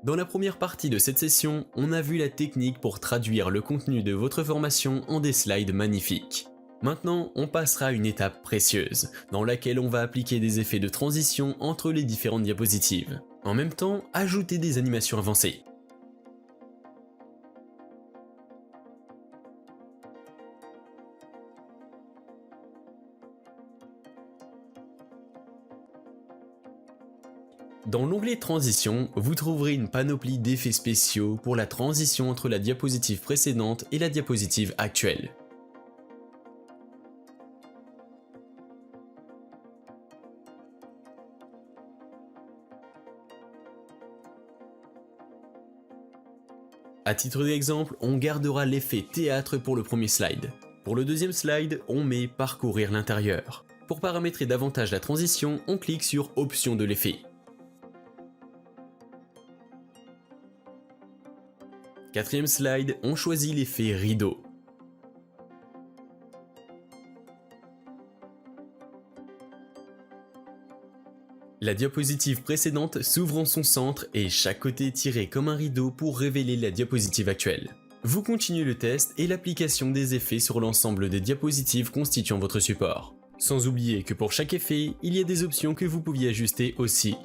Dans la première partie de cette session, on a vu la technique pour traduire le contenu de votre formation en des slides magnifiques. Maintenant, on passera à une étape précieuse, dans laquelle on va appliquer des effets de transition entre les différentes diapositives. En même temps, ajouter des animations avancées. Dans l'onglet Transition, vous trouverez une panoplie d'effets spéciaux pour la transition entre la diapositive précédente et la diapositive actuelle. À titre d'exemple, on gardera l'effet théâtre pour le premier slide. Pour le deuxième slide, on met parcourir l'intérieur. Pour paramétrer davantage la transition, on clique sur Options de l'effet. Quatrième slide, on choisit l'effet rideau. La diapositive précédente s'ouvre en son centre et chaque côté est tiré comme un rideau pour révéler la diapositive actuelle. Vous continuez le test et l'application des effets sur l'ensemble des diapositives constituant votre support. Sans oublier que pour chaque effet, il y a des options que vous pouviez ajuster aussi.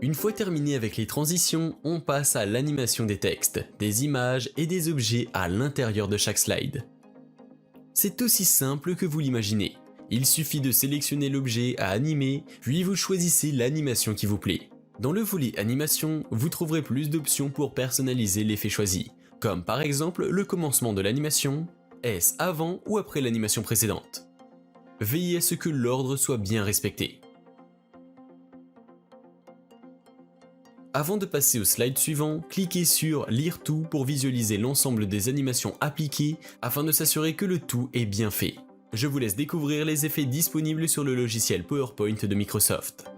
Une fois terminé avec les transitions, on passe à l'animation des textes, des images et des objets à l'intérieur de chaque slide. C'est aussi simple que vous l'imaginez. Il suffit de sélectionner l'objet à animer, puis vous choisissez l'animation qui vous plaît. Dans le volet animation, vous trouverez plus d'options pour personnaliser l'effet choisi, comme par exemple le commencement de l'animation, est-ce avant ou après l'animation précédente. Veillez à ce que l'ordre soit bien respecté. Avant de passer au slide suivant, cliquez sur Lire tout pour visualiser l'ensemble des animations appliquées afin de s'assurer que le tout est bien fait. Je vous laisse découvrir les effets disponibles sur le logiciel PowerPoint de Microsoft.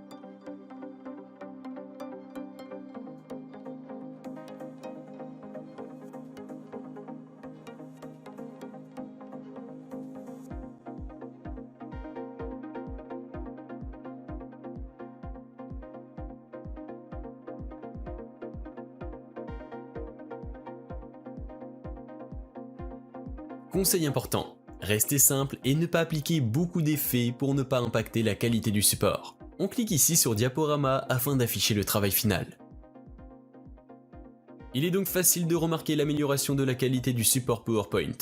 Conseil important, restez simple et ne pas appliquer beaucoup d'effets pour ne pas impacter la qualité du support. On clique ici sur Diaporama afin d'afficher le travail final. Il est donc facile de remarquer l'amélioration de la qualité du support PowerPoint.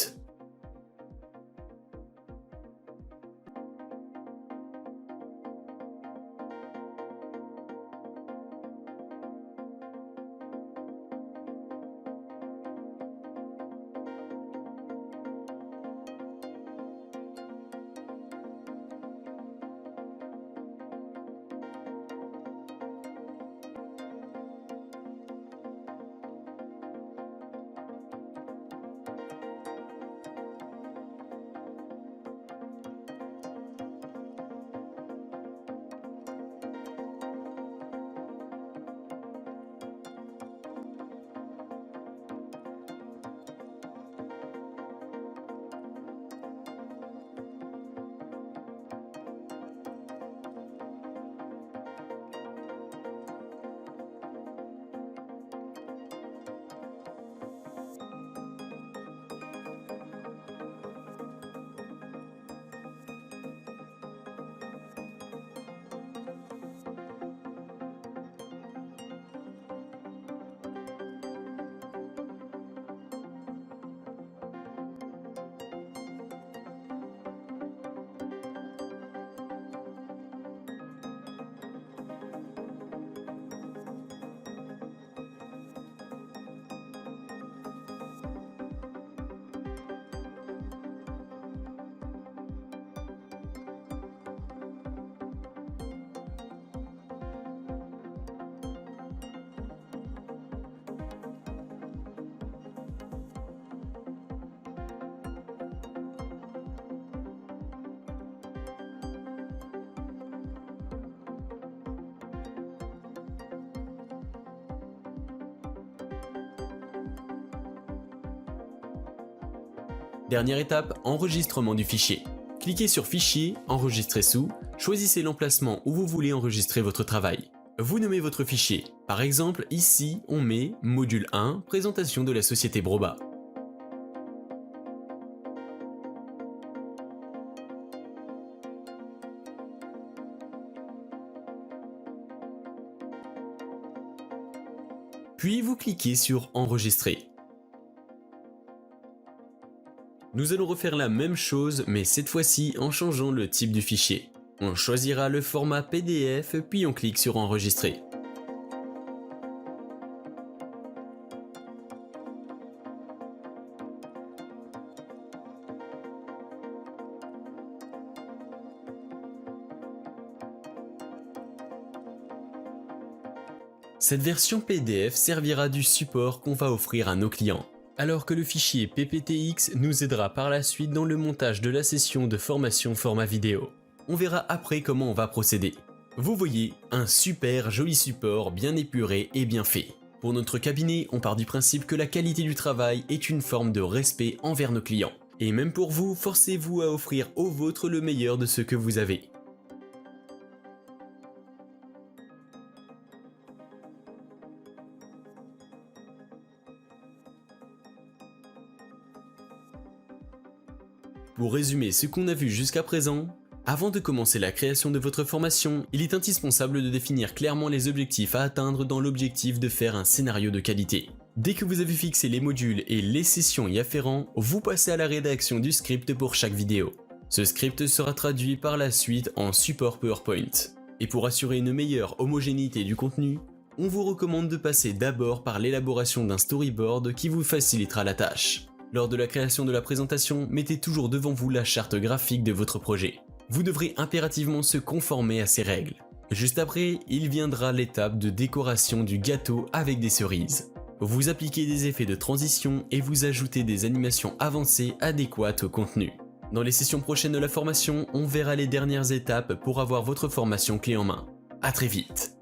Dernière étape, enregistrement du fichier. Cliquez sur Fichier, Enregistrer sous, choisissez l'emplacement où vous voulez enregistrer votre travail. Vous nommez votre fichier. Par exemple, ici, on met Module 1, présentation de la société Broba. Puis vous cliquez sur Enregistrer. Nous allons refaire la même chose, mais cette fois-ci en changeant le type du fichier. On choisira le format PDF, puis on clique sur Enregistrer. Cette version PDF servira du support qu'on va offrir à nos clients, alors que le fichier PPTX nous aidera par la suite dans le montage de la session de formation format vidéo. On verra après comment on va procéder. Vous voyez, un super joli support bien épuré et bien fait. Pour notre cabinet, on part du principe que la qualité du travail est une forme de respect envers nos clients. Et même pour vous, forcez-vous à offrir au vôtre le meilleur de ce que vous avez. Pour résumer ce qu'on a vu jusqu'à présent, avant de commencer la création de votre formation, il est indispensable de définir clairement les objectifs à atteindre dans l'objectif de faire un scénario de qualité. Dès que vous avez fixé les modules et les sessions y afférents, vous passez à la rédaction du script pour chaque vidéo. Ce script sera traduit par la suite en support PowerPoint. Et pour assurer une meilleure homogénéité du contenu, on vous recommande de passer d'abord par l'élaboration d'un storyboard qui vous facilitera la tâche. Lors de la création de la présentation, mettez toujours devant vous la charte graphique de votre projet. Vous devrez impérativement se conformer à ces règles. Juste après, il viendra l'étape de décoration du gâteau avec des cerises. Vous appliquez des effets de transition et vous ajoutez des animations avancées adéquates au contenu. Dans les sessions prochaines de la formation, on verra les dernières étapes pour avoir votre formation clé en main. À très vite.